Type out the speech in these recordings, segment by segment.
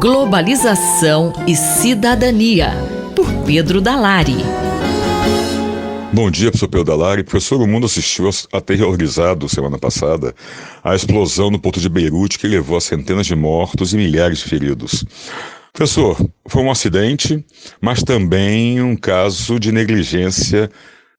Globalização e Cidadania, por Pedro Dalari. Bom dia, professor Pedro Dalari. Professor, o mundo assistiu aterrorizado semana passada à explosão no porto de Beirute que levou a centenas de mortos e milhares de feridos. Professor, foi um acidente, mas também um caso de negligência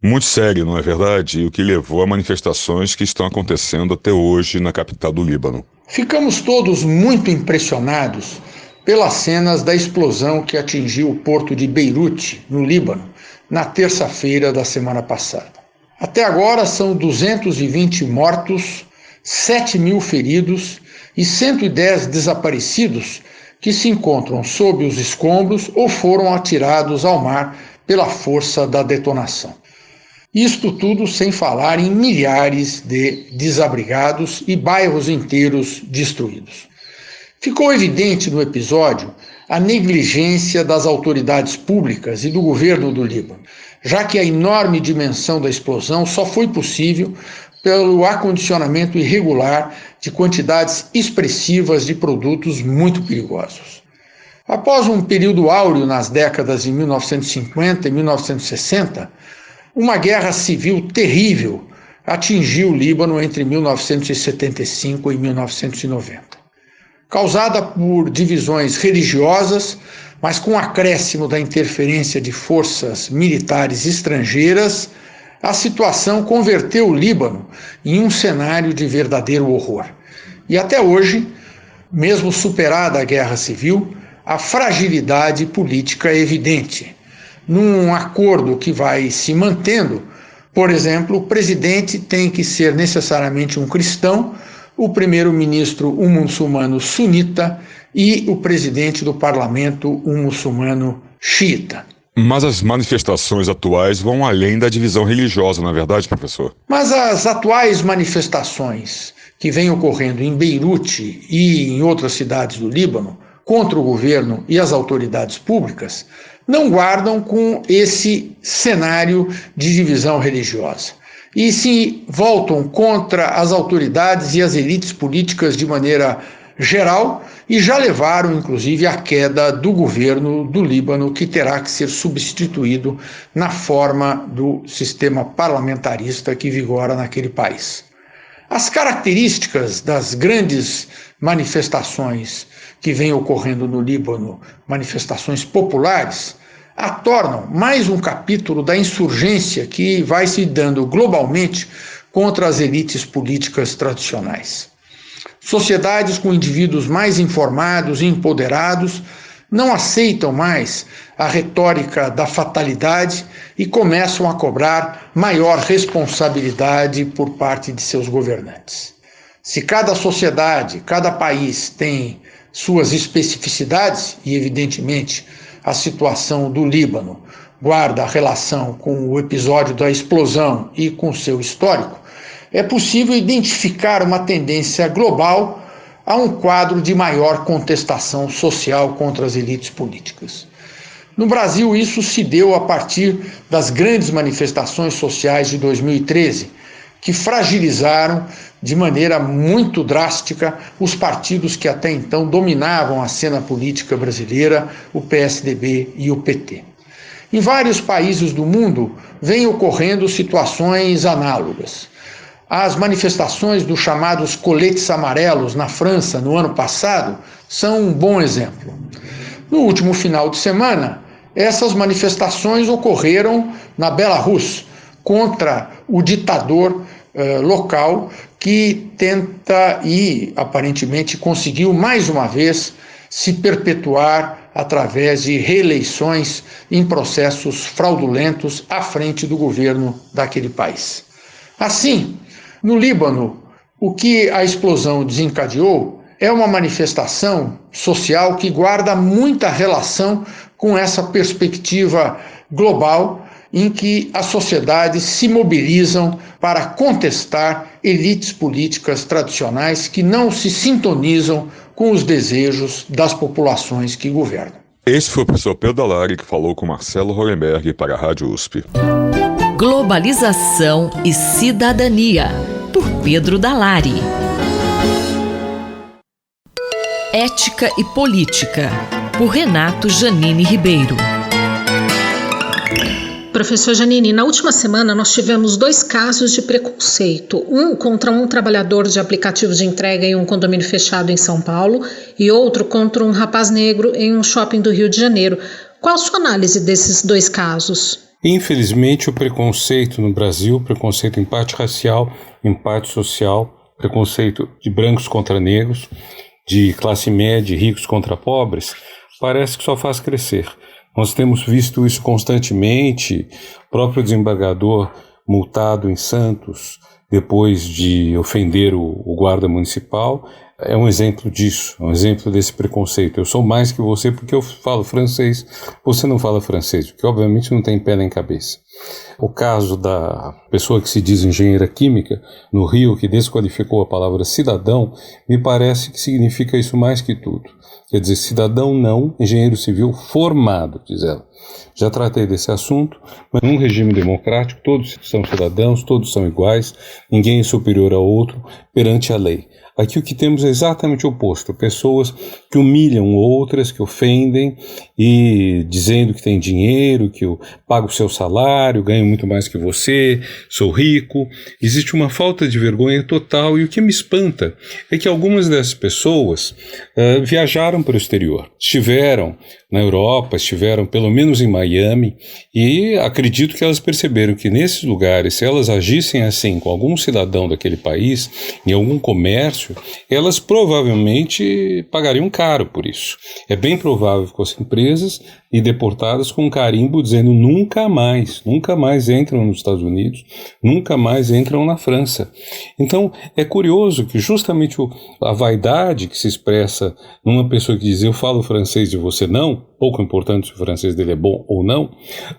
muito sério, não é verdade? E o que levou a manifestações que estão acontecendo até hoje na capital do Líbano. Ficamos todos muito impressionados pelas cenas da explosão que atingiu o porto de Beirute, no Líbano, na terça-feira da semana passada. Até agora são 220 mortos, 7.000 feridos e 110 desaparecidos que se encontram sob os escombros ou foram atirados ao mar pela força da detonação. Isto tudo sem falar em milhares de desabrigados e bairros inteiros destruídos. Ficou evidente no episódio a negligência das autoridades públicas e do governo do Líbano, já que a enorme dimensão da explosão só foi possível pelo acondicionamento irregular de quantidades expressivas de produtos muito perigosos. Após um período áureo nas décadas de 1950 e 1960, uma guerra civil terrível atingiu o Líbano entre 1975 e 1990. Causada por divisões religiosas, mas com acréscimo da interferência de forças militares estrangeiras, a situação converteu o Líbano em um cenário de verdadeiro horror. E até hoje, mesmo superada a guerra civil, a fragilidade política é evidente. Num acordo que vai se mantendo, por exemplo, o presidente tem que ser necessariamente um cristão, o primeiro-ministro um muçulmano sunita e o presidente do parlamento um muçulmano xiita. Mas as manifestações atuais vão além da divisão religiosa, não é verdade, professor? Mas as atuais manifestações que vêm ocorrendo em Beirute e em outras cidades do Líbano contra o governo e as autoridades públicas não guardam com esse cenário de divisão religiosa e se voltam contra as autoridades e as elites políticas de maneira geral e já levaram, inclusive, à queda do governo do Líbano, que terá que ser substituído na forma do sistema parlamentarista que vigora naquele país. As características das grandes manifestações que vêm ocorrendo no Líbano, manifestações populares, a tornam mais um capítulo da insurgência que vai se dando globalmente contra as elites políticas tradicionais. Sociedades com indivíduos mais informados e empoderados não aceitam mais a retórica da fatalidade e começam a cobrar maior responsabilidade por parte de seus governantes. Se cada sociedade, cada país tem suas especificidades, e evidentemente a situação do Líbano guarda relação com o episódio da explosão e com seu histórico, é possível identificar uma tendência global a um quadro de maior contestação social contra as elites políticas. No Brasil, isso se deu a partir das grandes manifestações sociais de 2013, que fragilizaram de maneira muito drástica os partidos que até então dominavam a cena política brasileira, o PSDB e o PT. Em vários países do mundo vêm ocorrendo situações análogas. As manifestações dos chamados coletes amarelos na França no ano passado são um bom exemplo. No último final de semana, essas manifestações ocorreram na Belarus contra o ditador local que tenta e aparentemente conseguiu mais uma vez se perpetuar através de reeleições em processos fraudulentos à frente do governo daquele país. Assim, no Líbano, o que a explosão desencadeou é uma manifestação social que guarda muita relação com essa perspectiva global em que as sociedades se mobilizam para contestar elites políticas tradicionais que não se sintonizam com os desejos das populações que governam. Esse foi o professor Pedro Dalari que falou com Marcelo Hollenberg para a Rádio USP. Globalização e Cidadania, por Pedro Dalari. Ética e Política, por Renato Janine Ribeiro. Professor Janine, na última semana nós tivemos 2 casos de preconceito, um contra um trabalhador de aplicativo de entrega em um condomínio fechado em São Paulo e outro contra um rapaz negro em um shopping do Rio de Janeiro. Qual a sua análise desses 2 casos? Infelizmente, o preconceito no Brasil, preconceito em parte racial, em parte social, preconceito de brancos contra negros, de classe média e ricos contra pobres, parece que só faz crescer. Nós temos visto isso constantemente. O próprio desembargador multado em Santos, depois de ofender o guarda municipal, é um exemplo disso, um exemplo desse preconceito. Eu sou mais que você porque eu falo francês, você não fala francês, o que obviamente não tem pé nem cabeça. O caso da pessoa que se diz engenheira química no Rio, que desqualificou a palavra cidadão, me parece que significa isso mais que tudo. Quer dizer, cidadão não, engenheiro civil formado, diz ela. Já tratei desse assunto, mas num regime democrático todos são cidadãos, todos são iguais, ninguém é superior ao outro perante a lei. Aqui o que temos é exatamente o oposto, pessoas que humilham outras, que ofendem e dizendo que tem dinheiro, que eu pago o seu salário, ganho muito mais que você, sou rico. Existe uma falta de vergonha total e o que me espanta é que algumas dessas pessoas viajaram para o exterior, estiveram na Europa, estiveram pelo menos em Miami e acredito que elas perceberam que nesses lugares, se elas agissem assim com algum cidadão daquele país, em algum comércio, elas provavelmente pagariam caro por isso. É bem provável que fossem presas e deportadas com um carimbo dizendo nunca mais entram nos Estados Unidos, nunca mais entram na França. Então é curioso que justamente a vaidade que se expressa numa pessoa que diz eu falo francês e você não, pouco importante se o francês dele é bom ou não,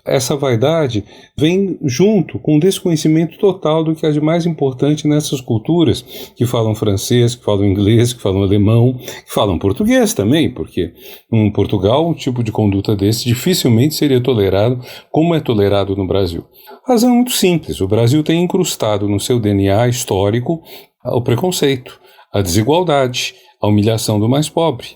essa vaidade vem junto com um desconhecimento total do que há de mais importante nessas culturas que falam francês, que falam inglês, que falam alemão, que falam português também, porque em Portugal um tipo de conduta desse dificilmente seria tolerado como é tolerado no Brasil. A razão é muito simples, o Brasil tem incrustado no seu DNA histórico o preconceito, a desigualdade, a humilhação do mais pobre.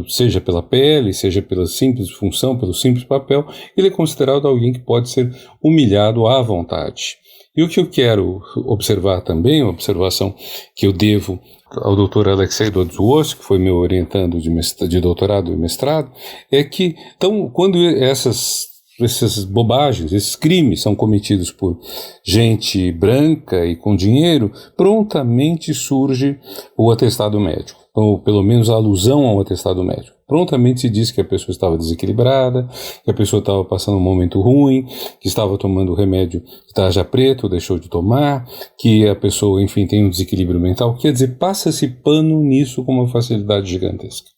Seja pela pele, seja pela simples função, pelo simples papel, ele é considerado alguém que pode ser humilhado à vontade. E o que eu quero observar também, uma observação que eu devo ao Dr. Alexei Dodzuoski, que foi meu orientando de doutorado e mestrado, é que então, quando essas bobagens, esses crimes são cometidos por gente branca e com dinheiro, prontamente surge o atestado médico, ou pelo menos a alusão ao atestado médico. Prontamente se diz que a pessoa estava desequilibrada, que a pessoa estava passando um momento ruim, que estava tomando remédio de tarja preta, deixou de tomar, que a pessoa, enfim, tem um desequilíbrio mental. Quer dizer, passa-se pano nisso com uma facilidade gigantesca.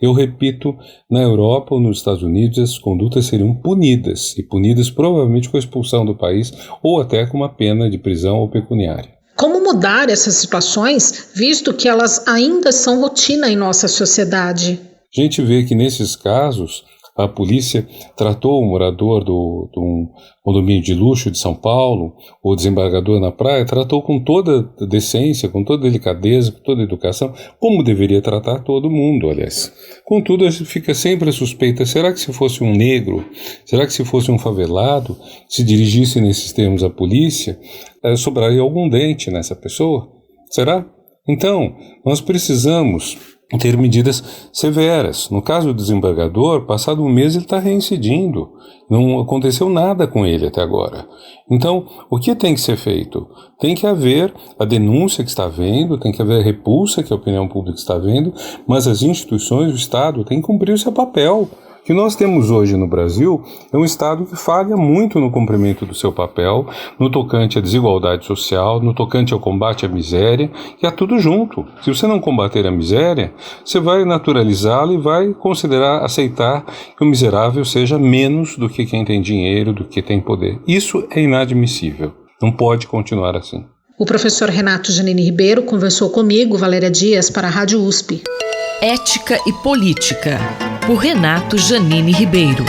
Eu repito, na Europa ou nos Estados Unidos essas condutas seriam punidas, e punidas provavelmente com a expulsão do país ou até com uma pena de prisão ou pecuniária. Como mudar essas situações, visto que elas ainda são rotina em nossa sociedade? A gente vê que nesses casos a polícia tratou o morador de um condomínio de luxo de São Paulo, o desembargador na praia, tratou com toda decência, com toda delicadeza, com toda educação, como deveria tratar todo mundo, aliás. Contudo, fica sempre a suspeita, será que se fosse um negro, será que se fosse um favelado, se dirigisse nesses termos à polícia, sobraria algum dente nessa pessoa? Será? Então, nós precisamos ter medidas severas. No caso do desembargador, passado um mês ele está reincidindo. Não aconteceu nada com ele até agora. Então, o que tem que ser feito? Tem que haver a denúncia que está havendo, tem que haver a repulsa que a opinião pública está vendo, mas as instituições do Estado têm que cumprir o seu papel. O que nós temos hoje no Brasil é um Estado que falha muito no cumprimento do seu papel, no tocante à desigualdade social, no tocante ao combate à miséria, que é tudo junto. Se você não combater a miséria, você vai naturalizá-la e vai aceitar que o miserável seja menos do que quem tem dinheiro, do que tem poder. Isso é inadmissível. Não pode continuar assim. O professor Renato Janine Ribeiro conversou comigo, Valéria Dias, para a Rádio USP. Ética e Política, por Renato Janine Ribeiro.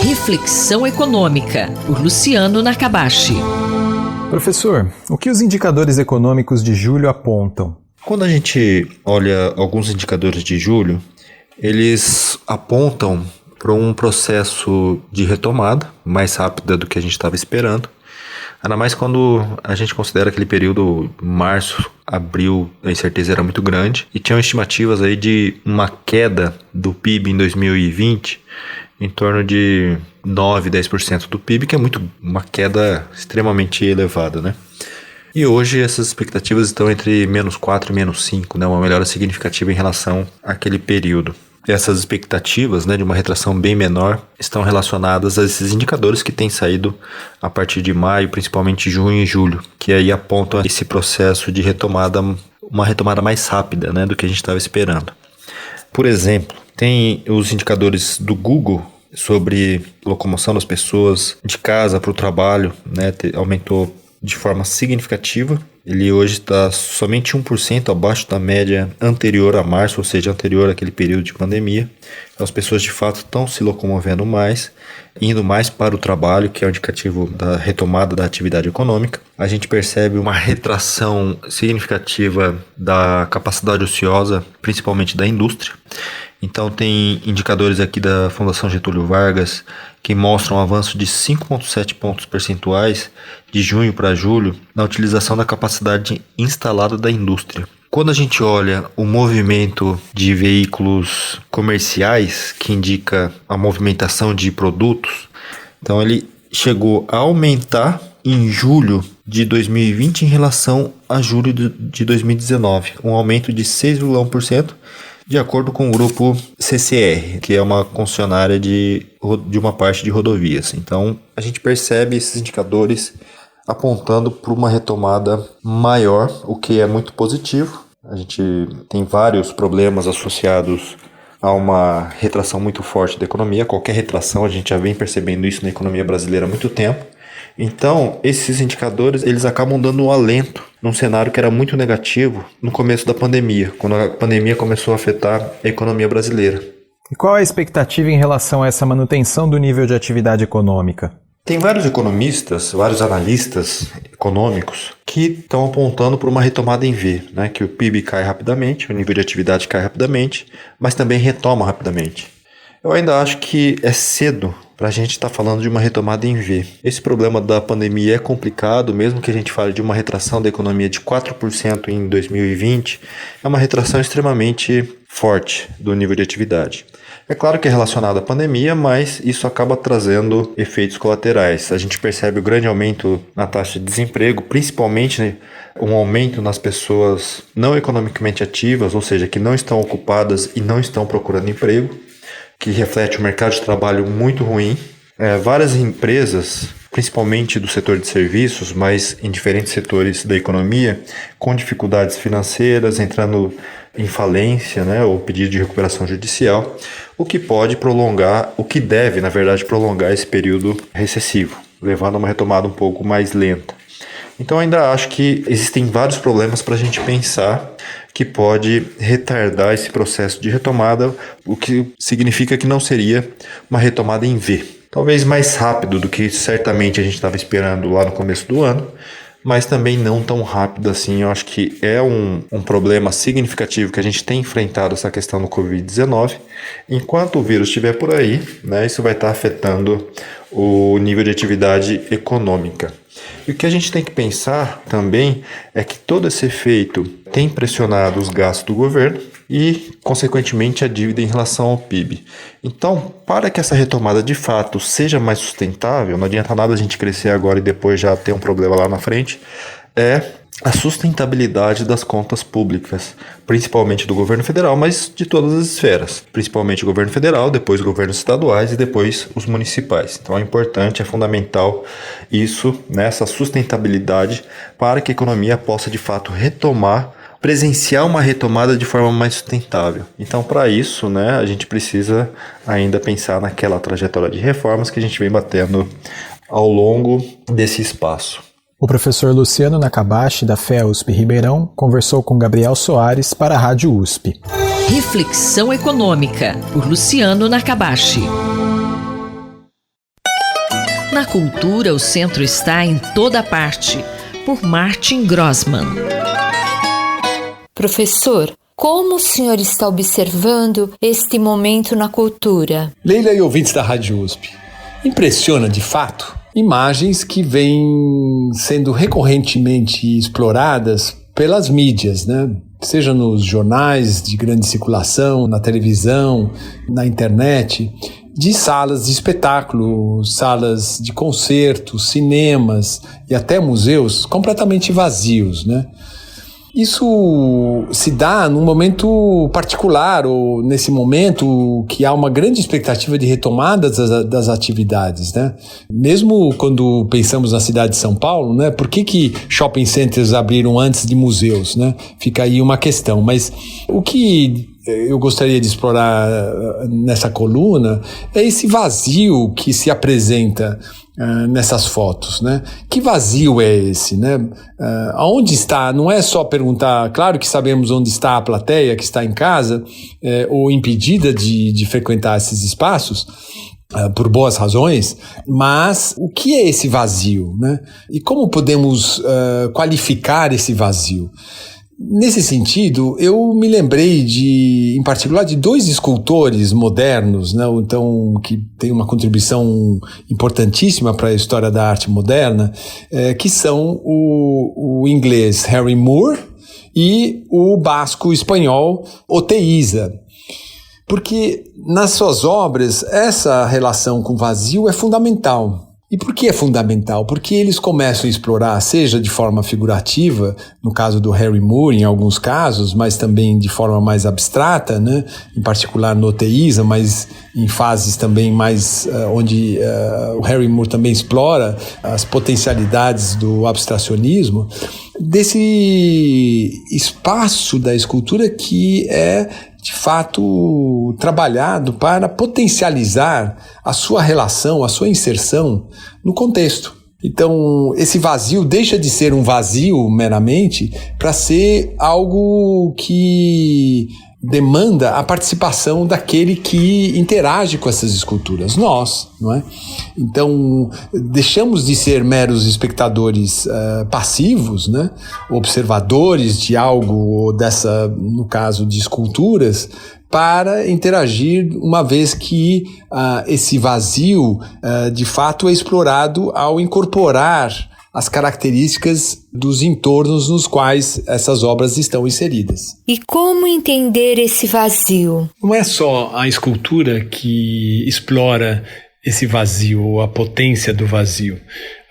Reflexão Econômica, por Luciano Nakabashi. Professor, o que os indicadores econômicos de julho apontam? Quando a gente olha alguns indicadores de julho, eles apontam para um processo de retomada mais rápida do que a gente estava esperando. Ainda mais quando a gente considera aquele período março, abril, a incerteza era muito grande e tinham estimativas aí de uma queda do PIB em 2020 em torno de 9, 10% do PIB, que é uma queda extremamente elevada, né? E hoje essas expectativas estão entre -4 e -5, né? Uma melhora significativa em relação àquele período. Essas expectativas, né, de uma retração bem menor estão relacionadas a esses indicadores que têm saído a partir de maio, principalmente junho e julho, que aí apontam esse processo de retomada, uma retomada mais rápida, né, do que a gente estava esperando. Por exemplo, tem os indicadores do Google sobre locomoção das pessoas de casa para o trabalho, né, aumentou de forma significativa. Ele hoje está somente 1% abaixo da média anterior a março, ou seja, anterior àquele período de pandemia. Então as pessoas de fato estão se locomovendo mais, indo mais para o trabalho, que é o indicativo da retomada da atividade econômica. A gente percebe uma retração significativa da capacidade ociosa, principalmente da indústria. Então tem indicadores aqui da Fundação Getúlio Vargas que mostram um avanço de 5,7 pontos percentuais de junho para julho na utilização da capacidade instalada da indústria. Quando a gente olha o movimento de veículos comerciais, que indica a movimentação de produtos, então ele chegou a aumentar em julho de 2020 em relação a julho de 2019, um aumento de 6,1%, de acordo com o grupo CCR, que é uma concessionária de uma parte de rodovias. Então, a gente percebe esses indicadores apontando para uma retomada maior, o que é muito positivo. A gente tem vários problemas associados a uma retração muito forte da economia. Qualquer retração, a gente já vem percebendo isso na economia brasileira há muito tempo. Então, esses indicadores, eles acabam dando um alento num cenário que era muito negativo no começo da pandemia, quando a pandemia começou a afetar a economia brasileira. E qual a expectativa em relação a essa manutenção do nível de atividade econômica? Tem vários economistas, vários analistas econômicos que estão apontando para uma retomada em V, né? Que o PIB cai rapidamente, o nível de atividade cai rapidamente, mas também retoma rapidamente. Eu ainda acho que é cedo para a gente estar falando de uma retomada em V. Esse problema da pandemia é complicado, mesmo que a gente fale de uma retração da economia de 4% em 2020, é uma retração extremamente forte do nível de atividade. É claro que é relacionado à pandemia, mas isso acaba trazendo efeitos colaterais. A gente percebe o grande aumento na taxa de desemprego, principalmente, né, um aumento nas pessoas não economicamente ativas, ou seja, que não estão ocupadas e não estão procurando emprego, que reflete um mercado de trabalho muito ruim. Várias empresas, principalmente do setor de serviços, mas em diferentes setores da economia, com dificuldades financeiras, entrando em falência, né, ou pedido de recuperação judicial, o que pode prolongar, o que deve, na verdade, prolongar esse período recessivo, levando a uma retomada um pouco mais lenta. Então ainda acho que existem vários problemas para a gente pensar que pode retardar esse processo de retomada, o que significa que não seria uma retomada em V. Talvez mais rápido do que certamente a gente estava esperando lá no começo do ano, mas também não tão rápido assim. Eu acho que é um problema significativo que a gente tem enfrentado, essa questão do Covid-19. Enquanto o vírus estiver por aí, né, isso vai estar afetando o nível de atividade econômica. E o que a gente tem que pensar também é que todo esse efeito tem pressionado os gastos do governo e, consequentemente, a dívida em relação ao PIB. Então, para que essa retomada de fato seja mais sustentável, não adianta nada a gente crescer agora e depois já ter um problema lá na frente, é a sustentabilidade das contas públicas, principalmente do governo federal, mas de todas as esferas, principalmente o governo federal, depois governos estaduais e depois os municipais. Então é importante, é fundamental isso, né, essa sustentabilidade para que a economia possa de fato retomar, presenciar uma retomada de forma mais sustentável. Então, para isso, né, a gente precisa ainda pensar naquela trajetória de reformas que a gente vem batendo ao longo desse espaço. O professor Luciano Nakabashi, da FEA-USP Ribeirão, conversou com Gabriel Soares para a Rádio USP. Reflexão Econômica, por Luciano Nakabashi. Na cultura, o centro está em toda parte. por Martin Grossmann. Professor, como o senhor está observando este momento na cultura? Leila e ouvintes da Rádio USP, impressiona de fato imagens que vêm sendo recorrentemente exploradas pelas mídias, né? Seja nos jornais de grande circulação, na televisão, na internet, de salas de espetáculo, salas de concertos, cinemas e até museus completamente vazios, né? Isso se dá num momento particular, ou nesse momento que há uma grande expectativa de retomada das atividades, né? Mesmo quando pensamos na cidade de São Paulo, né? Por que shopping centers abriram antes de museus, né? Fica aí uma questão, mas o que eu gostaria de explorar nessa coluna é esse vazio que se apresenta nessas fotos, né? Que vazio é esse, né? Aonde está? Não é só perguntar, claro que sabemos onde está a plateia que está em casa ou impedida de frequentar esses espaços, por boas razões, mas o que é esse vazio, né? E como podemos qualificar esse vazio? Nesse sentido, eu me lembrei em particular, de dois escultores modernos, né, então, que têm uma contribuição importantíssima para a história da arte moderna, que são o inglês Harry Moore e o basco-espanhol Oteiza. Porque nas suas obras, essa relação com o vazio é fundamental. E por que é fundamental? Porque eles começam a explorar, seja de forma figurativa, no caso do Harry Moore, em alguns casos, mas também de forma mais abstrata, né? Em particular no Oteiza, mas em fases também mais onde o Harry Moore também explora as potencialidades do abstracionismo, desse espaço da escultura que é de fato trabalhado para potencializar a sua relação, a sua inserção no contexto. Então, esse vazio deixa de ser um vazio meramente para ser algo que demanda a participação daquele que interage com essas esculturas, nós, não é? Então, deixamos de ser meros espectadores passivos, né? Observadores de algo no caso de esculturas, para interagir, uma vez que esse vazio de fato é explorado ao incorporar as características dos entornos nos quais essas obras estão inseridas. E como entender esse vazio? Não é só a escultura que explora esse vazio, ou a potência do vazio.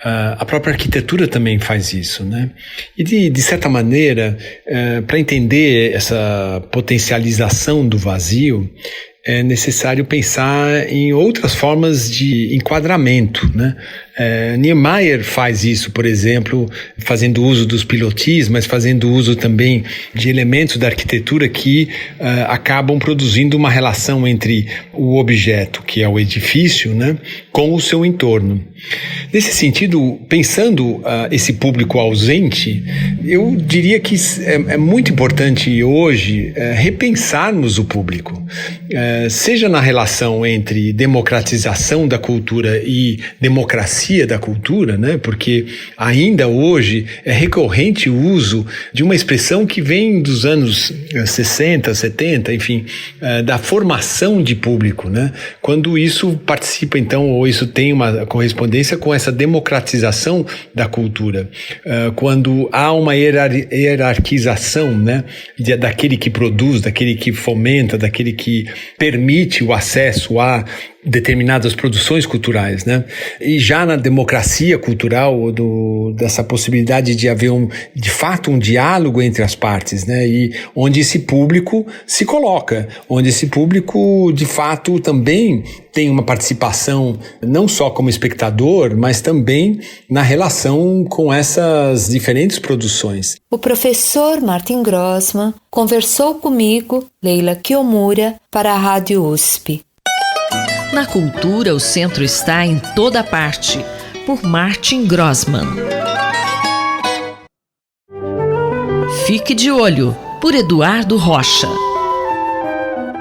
A própria arquitetura também faz isso, né? E de certa maneira, para entender essa potencialização do vazio, é necessário pensar em outras formas de enquadramento, né? Niemeyer faz isso, por exemplo, fazendo uso dos pilotis, mas fazendo uso também de elementos da arquitetura que acabam produzindo uma relação entre o objeto, que é o edifício, né, com o seu entorno. Nesse sentido, pensando esse público ausente, eu diria que é muito importante hoje repensarmos o público, seja na relação entre democratização da cultura e democracia da cultura, né? Porque ainda hoje é recorrente o uso de uma expressão que vem dos anos 60, 70, enfim, da formação de público, né? Quando isso participa, então, ou isso tem uma correspondência com essa democratização da cultura, quando há uma hierarquização, né? Daquele que produz, daquele que fomenta, daquele que permite o acesso a determinadas produções culturais, né? E já na democracia cultural, dessa possibilidade de haver de fato um diálogo entre as partes, né? E onde esse público se coloca, onde esse público de fato também tem uma participação não só como espectador, mas também na relação com essas diferentes produções. O professor Martin Grossmann conversou comigo, Leila Kiyomura, para a Rádio USP. Na cultura, o centro está em toda parte, por Martin Grossmann. Fique de olho, por Eduardo Rocha.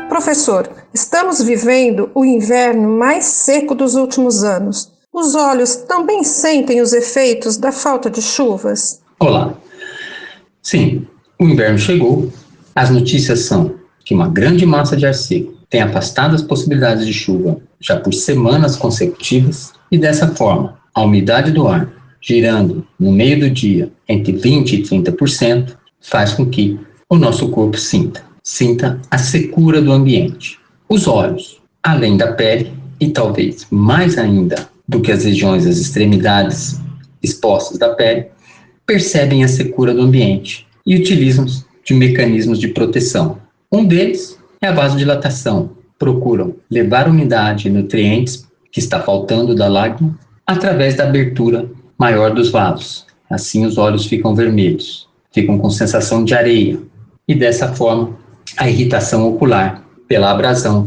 Professor, estamos vivendo o inverno mais seco dos últimos anos. Os olhos também sentem os efeitos da falta de chuvas? Olá. Sim, o inverno chegou. As notícias são que uma grande massa de ar seco tem afastado as possibilidades de chuva já por semanas consecutivas e dessa forma a umidade do ar, girando no meio do dia entre 20% e 30%, faz com que o nosso corpo sinta a secura do ambiente. Os olhos, além da pele e talvez mais ainda do que as regiões das extremidades expostas da pele, percebem a secura do ambiente e utilizam de mecanismos de proteção. Um deles é a vasodilatação. Procuram levar umidade e nutrientes que está faltando da lágrima através da abertura maior dos vasos. Assim os olhos ficam vermelhos, ficam com sensação de areia e dessa forma a irritação ocular pela abrasão,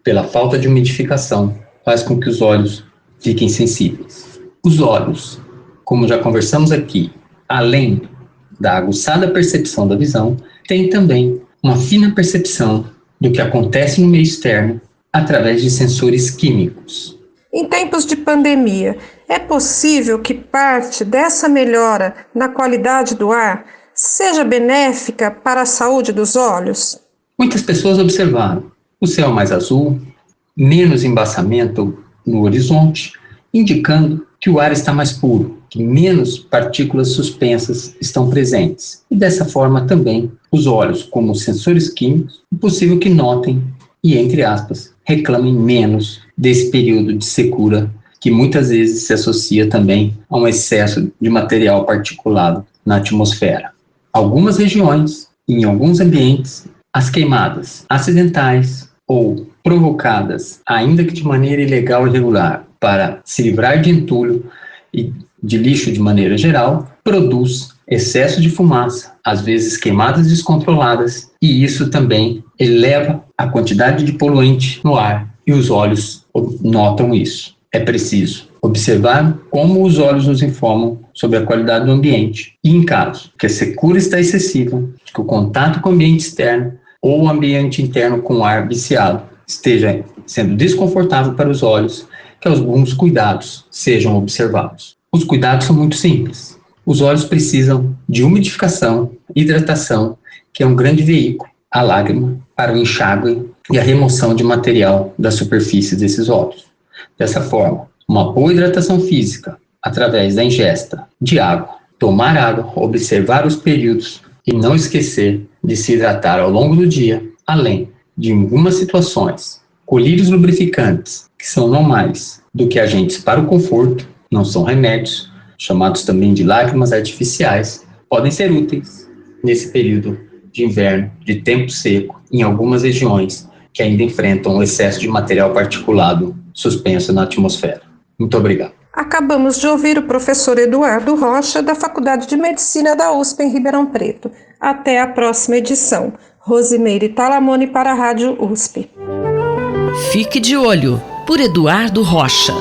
pela falta de umidificação, faz com que os olhos fiquem sensíveis. Os olhos, como já conversamos aqui, além da aguçada percepção da visão, tem também uma fina percepção do que acontece no meio externo através de sensores químicos. Em tempos de pandemia, é possível que parte dessa melhora na qualidade do ar seja benéfica para a saúde dos olhos? Muitas pessoas observaram o céu mais azul, menos embaçamento no horizonte, indicando que o ar está mais puro, que menos partículas suspensas estão presentes. E dessa forma também os olhos, como sensores químicos, é possível que notem e, entre aspas, reclamem menos desse período de secura que muitas vezes se associa também a um excesso de material particulado na atmosfera. Algumas regiões, em alguns ambientes, as queimadas acidentais ou provocadas, ainda que de maneira ilegal e irregular, para se livrar de entulho e de lixo de maneira geral, produz excesso de fumaça, às vezes queimadas descontroladas, e isso também eleva a quantidade de poluente no ar, e os olhos notam isso. É preciso observar como os olhos nos informam sobre a qualidade do ambiente, e em caso que a secura está excessiva, que o contato com o ambiente externo ou o ambiente interno com ar viciado esteja sendo desconfortável para os olhos, que alguns cuidados sejam observados. Os cuidados são muito simples. Os olhos precisam de umidificação, hidratação, que é um grande veículo, a lágrima, para o enxágue e a remoção de material da superfície desses olhos. Dessa forma, uma boa hidratação física, através da ingesta de água, tomar água, observar os períodos e não esquecer de se hidratar ao longo do dia, além de, em algumas situações, colírios lubrificantes, que são não mais do que agentes para o conforto, não são remédios, chamados também de lágrimas artificiais, podem ser úteis nesse período de inverno, de tempo seco, em algumas regiões que ainda enfrentam o excesso de material particulado suspenso na atmosfera. Muito obrigado. Acabamos de ouvir o professor Eduardo Rocha, da Faculdade de Medicina da USP em Ribeirão Preto. Até a próxima edição. Rosimeire Talamone para a Rádio USP. Fique de olho, por Eduardo Rocha.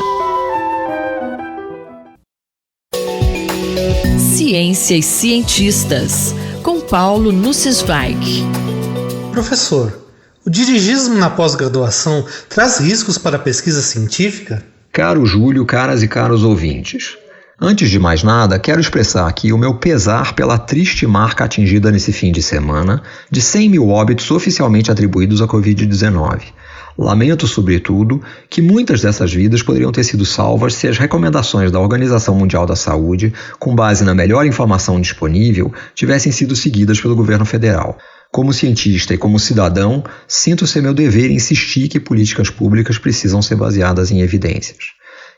Ciência e cientistas, com Paulo Nussensweig. Professor, o dirigismo na pós-graduação traz riscos para a pesquisa científica? Caro Júlio, caras e caros ouvintes, antes de mais nada, quero expressar aqui o meu pesar pela triste marca atingida nesse fim de semana de 100 mil óbitos oficialmente atribuídos à Covid-19. Lamento, sobretudo, que muitas dessas vidas poderiam ter sido salvas se as recomendações da Organização Mundial da Saúde, com base na melhor informação disponível, tivessem sido seguidas pelo governo federal. Como cientista e como cidadão, sinto ser meu dever insistir que políticas públicas precisam ser baseadas em evidências.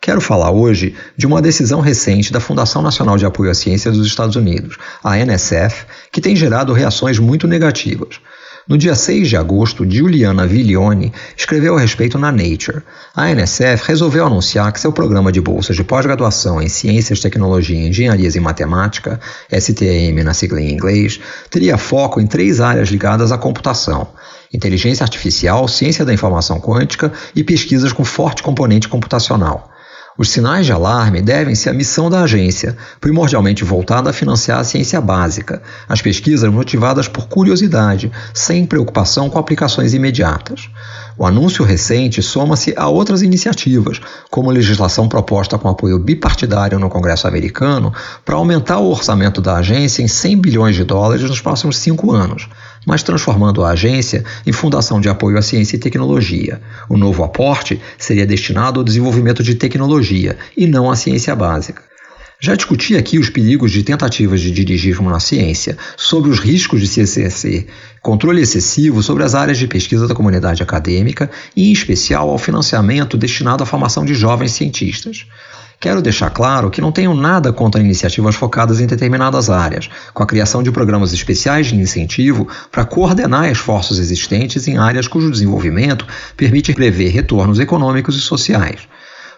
Quero falar hoje de uma decisão recente da Fundação Nacional de Apoio à Ciência dos Estados Unidos, a NSF, que tem gerado reações muito negativas. No dia 6 de agosto, Giuliana Viglione escreveu a respeito na Nature. A NSF resolveu anunciar que seu programa de bolsas de pós-graduação em Ciências, Tecnologia, Engenharias e Matemática, STEM na sigla em inglês, teria foco em 3 áreas ligadas à computação: inteligência artificial, ciência da informação quântica e pesquisas com forte componente computacional. Os sinais de alarme devem-se à missão da agência, primordialmente voltada a financiar a ciência básica, as pesquisas motivadas por curiosidade, sem preocupação com aplicações imediatas. O anúncio recente soma-se a outras iniciativas, como a legislação proposta com apoio bipartidário no Congresso americano para aumentar o orçamento da agência em 100 bilhões de dólares nos próximos 5 anos, mas transformando a agência em fundação de apoio à ciência e tecnologia. O novo aporte seria destinado ao desenvolvimento de tecnologia e não à ciência básica. Já discuti aqui os perigos de tentativas de dirigismo na ciência, sobre os riscos de se exercer controle excessivo sobre as áreas de pesquisa da comunidade acadêmica e, em especial, ao financiamento destinado à formação de jovens cientistas. Quero deixar claro que não tenho nada contra iniciativas focadas em determinadas áreas, com a criação de programas especiais de incentivo para coordenar esforços existentes em áreas cujo desenvolvimento permite prever retornos econômicos e sociais.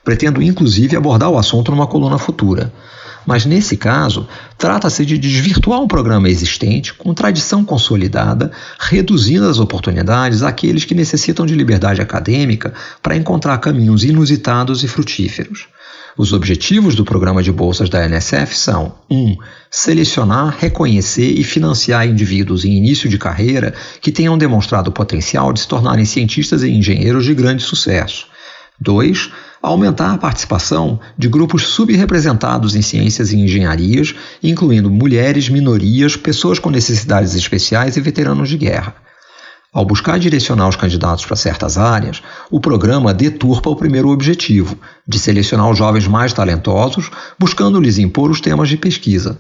Pretendo, inclusive, abordar o assunto numa coluna futura. Mas, nesse caso, trata-se de desvirtuar um programa existente, com tradição consolidada, reduzindo as oportunidades àqueles que necessitam de liberdade acadêmica para encontrar caminhos inusitados e frutíferos. Os objetivos do programa de bolsas da NSF são 1. Selecionar, reconhecer e financiar indivíduos em início de carreira que tenham demonstrado o potencial de se tornarem cientistas e engenheiros de grande sucesso. 2. Aumentar a participação de grupos subrepresentados em ciências e engenharias, incluindo mulheres, minorias, pessoas com necessidades especiais e veteranos de guerra. Ao buscar direcionar os candidatos para certas áreas, o programa deturpa o primeiro objetivo, de selecionar os jovens mais talentosos, buscando-lhes impor os temas de pesquisa.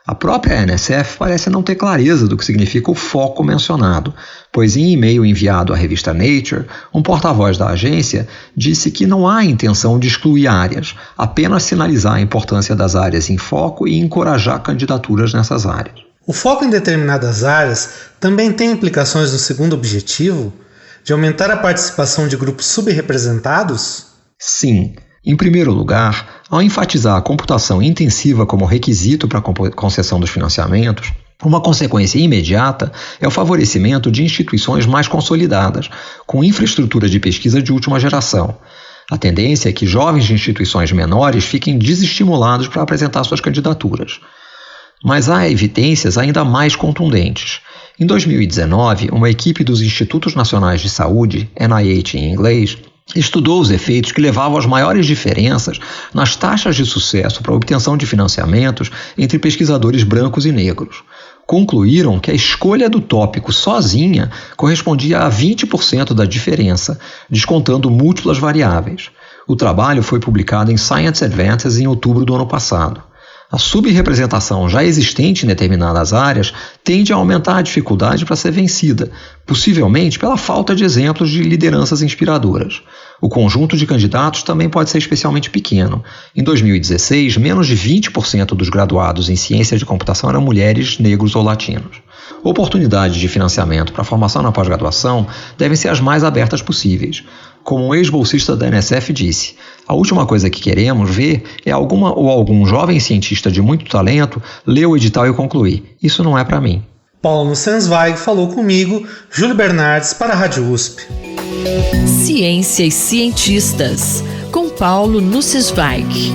A própria NSF parece não ter clareza do que significa o foco mencionado, pois em e-mail enviado à revista Nature, um porta-voz da agência disse que não há intenção de excluir áreas, apenas sinalizar a importância das áreas em foco e encorajar candidaturas nessas áreas. O foco em determinadas áreas também tem implicações no segundo objetivo, de aumentar a participação de grupos subrepresentados? Sim. Em primeiro lugar, ao enfatizar a computação intensiva como requisito para a concessão dos financiamentos, uma consequência imediata é o favorecimento de instituições mais consolidadas, com infraestrutura de pesquisa de última geração. A tendência é que jovens de instituições menores fiquem desestimulados para apresentar suas candidaturas. Mas há evidências ainda mais contundentes. Em 2019, uma equipe dos Institutos Nacionais de Saúde, NIH em inglês, estudou os efeitos que levavam às maiores diferenças nas taxas de sucesso para a obtenção de financiamentos entre pesquisadores brancos e negros. Concluíram que a escolha do tópico sozinha correspondia a 20% da diferença, descontando múltiplas variáveis. O trabalho foi publicado em Science Advances em outubro do ano passado. A subrepresentação já existente em determinadas áreas tende a aumentar a dificuldade para ser vencida, possivelmente pela falta de exemplos de lideranças inspiradoras. O conjunto de candidatos também pode ser especialmente pequeno. Em 2016, menos de 20% dos graduados em ciência de computação eram mulheres, negros ou latinos. Oportunidades de financiamento para a formação na pós-graduação devem ser as mais abertas possíveis. Como um ex-bolsista da NSF disse, a última coisa que queremos ver é alguma ou algum jovem cientista de muito talento ler o edital e concluir: isso não é para mim. Paulo Nussensweig falou comigo, Júlio Bernardes, para a Rádio USP. Ciência e Cientistas, com Paulo Nussensweig.